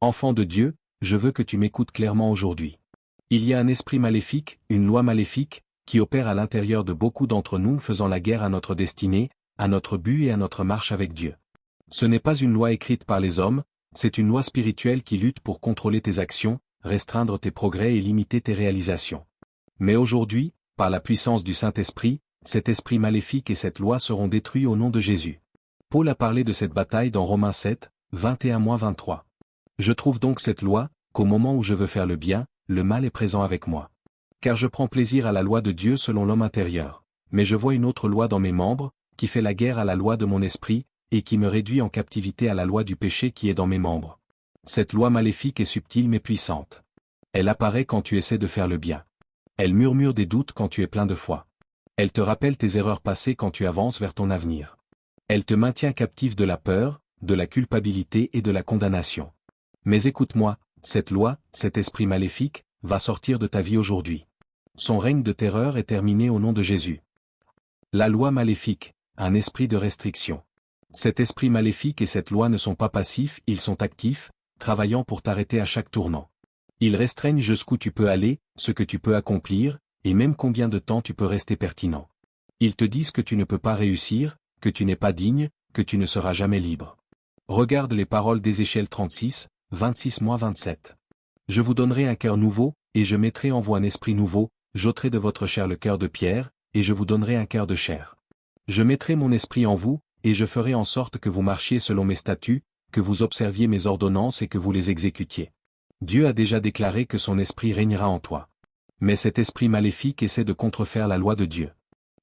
Enfant de Dieu, je veux que tu m'écoutes clairement aujourd'hui. Il y a un esprit maléfique, une loi maléfique, qui opère à l'intérieur de beaucoup d'entre nous faisant la guerre à notre destinée, à notre but et à notre marche avec Dieu. Ce n'est pas une loi écrite par les hommes, c'est une loi spirituelle qui lutte pour contrôler tes actions, restreindre tes progrès et limiter tes réalisations. Mais aujourd'hui, par la puissance du Saint-Esprit, cet esprit maléfique et cette loi seront détruits au nom de Jésus. Paul a parlé de cette bataille dans Romains 7, 21-23. Je trouve donc cette loi, qu'au moment où je veux faire le bien, le mal est présent avec moi. Car je prends plaisir à la loi de Dieu selon l'homme intérieur, mais je vois une autre loi dans mes membres, qui fait la guerre à la loi de mon esprit, et qui me réduit en captivité à la loi du péché qui est dans mes membres. Cette loi maléfique est subtile mais puissante. Elle apparaît quand tu essaies de faire le bien. Elle murmure des doutes quand tu es plein de foi. Elle te rappelle tes erreurs passées quand tu avances vers ton avenir. Elle te maintient captif de la peur, de la culpabilité et de la condamnation. Mais écoute-moi, cette loi, cet esprit maléfique, va sortir de ta vie aujourd'hui. Son règne de terreur est terminé au nom de Jésus. La loi maléfique, un esprit de restriction. Cet esprit maléfique et cette loi ne sont pas passifs, ils sont actifs, travaillant pour t'arrêter à chaque tournant. Ils restreignent jusqu'où tu peux aller, ce que tu peux accomplir, et même combien de temps tu peux rester pertinent. Ils te disent que tu ne peux pas réussir, que tu n'es pas digne, que tu ne seras jamais libre. Regarde les paroles d'Ézéchiel 36, 26-27. Je vous donnerai un cœur nouveau, et je mettrai en vous un esprit nouveau, j'ôterai de votre chair le cœur de pierre, et je vous donnerai un cœur de chair. Je mettrai mon esprit en vous, et je ferai en sorte que vous marchiez selon mes statuts, que vous observiez mes ordonnances et que vous les exécutiez. Dieu a déjà déclaré que son esprit régnera en toi. Mais cet esprit maléfique essaie de contrefaire la loi de Dieu.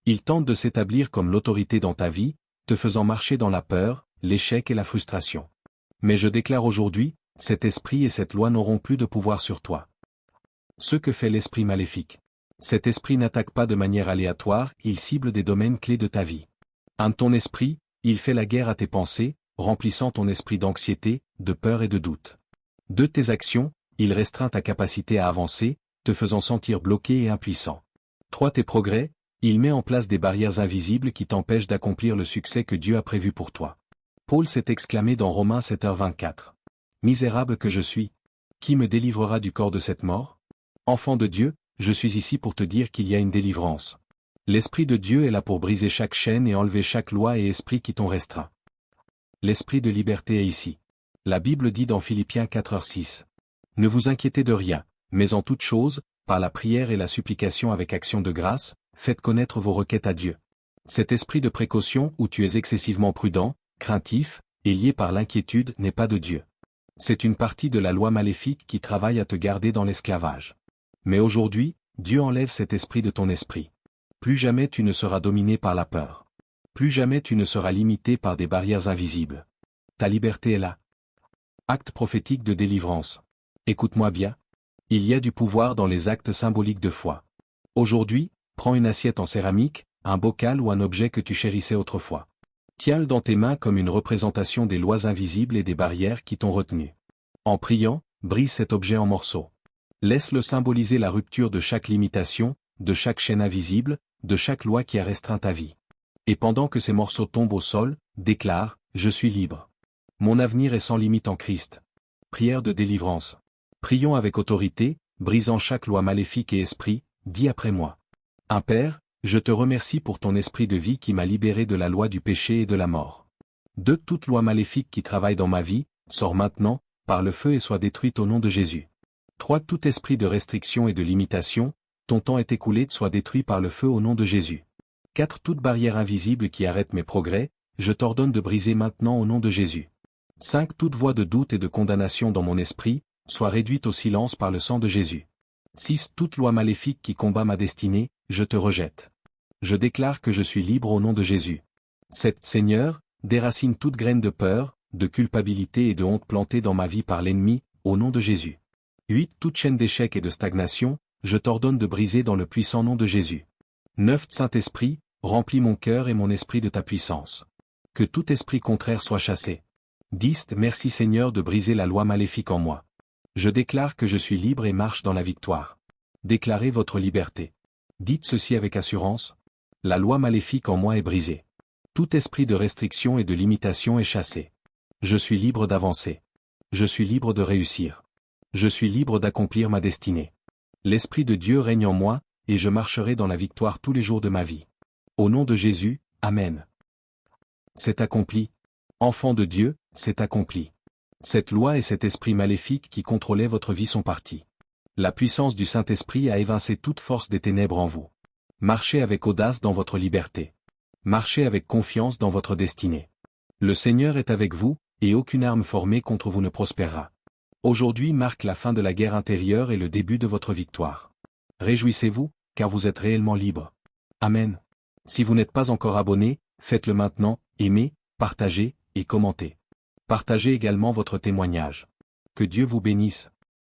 Il tente de s'établir comme l'autorité dans ta vie, te faisant marcher dans la peur, l'échec et la frustration. Mais je déclare aujourd'hui, cet esprit et cette loi n'auront plus de pouvoir sur toi. Ce que fait l'esprit maléfique. Cet esprit n'attaque pas de manière aléatoire, il cible des domaines clés de ta vie. Un de ton esprit, il fait la guerre à tes pensées, remplissant ton esprit d'anxiété, de peur et de doute. De tes actions, il restreint ta capacité à avancer, te faisant sentir bloqué et impuissant. 3. Tes progrès, il met en place des barrières invisibles qui t'empêchent d'accomplir le succès que Dieu a prévu pour toi. Paul s'est exclamé dans Romains 7h24. Misérable que je suis! Qui me délivrera du corps de cette mort? Enfant de Dieu, je suis ici pour te dire qu'il y a une délivrance. L'Esprit de Dieu est là pour briser chaque chaîne et enlever chaque loi et esprit qui t'ont restreint. L'esprit de liberté est ici. La Bible dit dans Philippiens 4h6. Ne vous inquiétez de rien, mais en toute chose, par la prière et la supplication avec action de grâce, faites connaître vos requêtes à Dieu. Cet esprit de précaution où tu es excessivement prudent, craintif, et lié par l'inquiétude n'est pas de Dieu. C'est une partie de la loi maléfique qui travaille à te garder dans l'esclavage. Mais aujourd'hui, Dieu enlève cet esprit de ton esprit. Plus jamais tu ne seras dominé par la peur. Plus jamais tu ne seras limité par des barrières invisibles. Ta liberté est là. Acte prophétique de délivrance. Écoute-moi bien. Il y a du pouvoir dans les actes symboliques de foi. Aujourd'hui, prends une assiette en céramique, un bocal ou un objet que tu chérissais autrefois. Tiens-le dans tes mains comme une représentation des lois invisibles et des barrières qui t'ont retenu. En priant, brise cet objet en morceaux. Laisse-le symboliser la rupture de chaque limitation, de chaque chaîne invisible, de chaque loi qui a restreint ta vie. Et pendant que ces morceaux tombent au sol, déclare, je suis libre. Mon avenir est sans limite en Christ. Prière de délivrance. Prions avec autorité, brisant chaque loi maléfique et esprit, dis après moi. Un Père, je te remercie pour ton esprit de vie qui m'a libéré de la loi du péché et de la mort. De toute loi maléfique qui travaille dans ma vie, sors maintenant, par le feu et sois détruite au nom de Jésus. 3. Tout esprit de restriction et de limitation, ton temps est écoulé, soit détruit par le feu au nom de Jésus. 4. Toute barrière invisible qui arrête mes progrès, je t'ordonne de briser maintenant au nom de Jésus. 5. Toute voix de doute et de condamnation dans mon esprit, soit réduite au silence par le sang de Jésus. 6. Toute loi maléfique qui combat ma destinée, je te rejette. Je déclare que je suis libre au nom de Jésus. 7. Seigneur, déracine toute graine de peur, de culpabilité et de honte plantée dans ma vie par l'ennemi, au nom de Jésus. 8. Toute chaîne d'échec et de stagnation, je t'ordonne de briser dans le puissant nom de Jésus. 9. Saint-Esprit, remplis mon cœur et mon esprit de ta puissance. Que tout esprit contraire soit chassé. 10. Merci Seigneur de briser la loi maléfique en moi. Je déclare que je suis libre et marche dans la victoire. Déclarez votre liberté. Dites ceci avec assurance. La loi maléfique en moi est brisée. Tout esprit de restriction et de limitation est chassé. Je suis libre d'avancer. Je suis libre de réussir. Je suis libre d'accomplir ma destinée. L'Esprit de Dieu règne en moi, et je marcherai dans la victoire tous les jours de ma vie. Au nom de Jésus, Amen. C'est accompli. Enfant de Dieu, c'est accompli. Cette loi et cet esprit maléfique qui contrôlait votre vie sont partis. La puissance du Saint-Esprit a évincé toute force des ténèbres en vous. Marchez avec audace dans votre liberté. Marchez avec confiance dans votre destinée. Le Seigneur est avec vous, et aucune arme formée contre vous ne prospérera. Aujourd'hui marque la fin de la guerre intérieure et le début de votre victoire. Réjouissez-vous, car vous êtes réellement libre. Amen. Si vous n'êtes pas encore abonné, faites-le maintenant, aimez, partagez, et commentez. Partagez également votre témoignage. Que Dieu vous bénisse.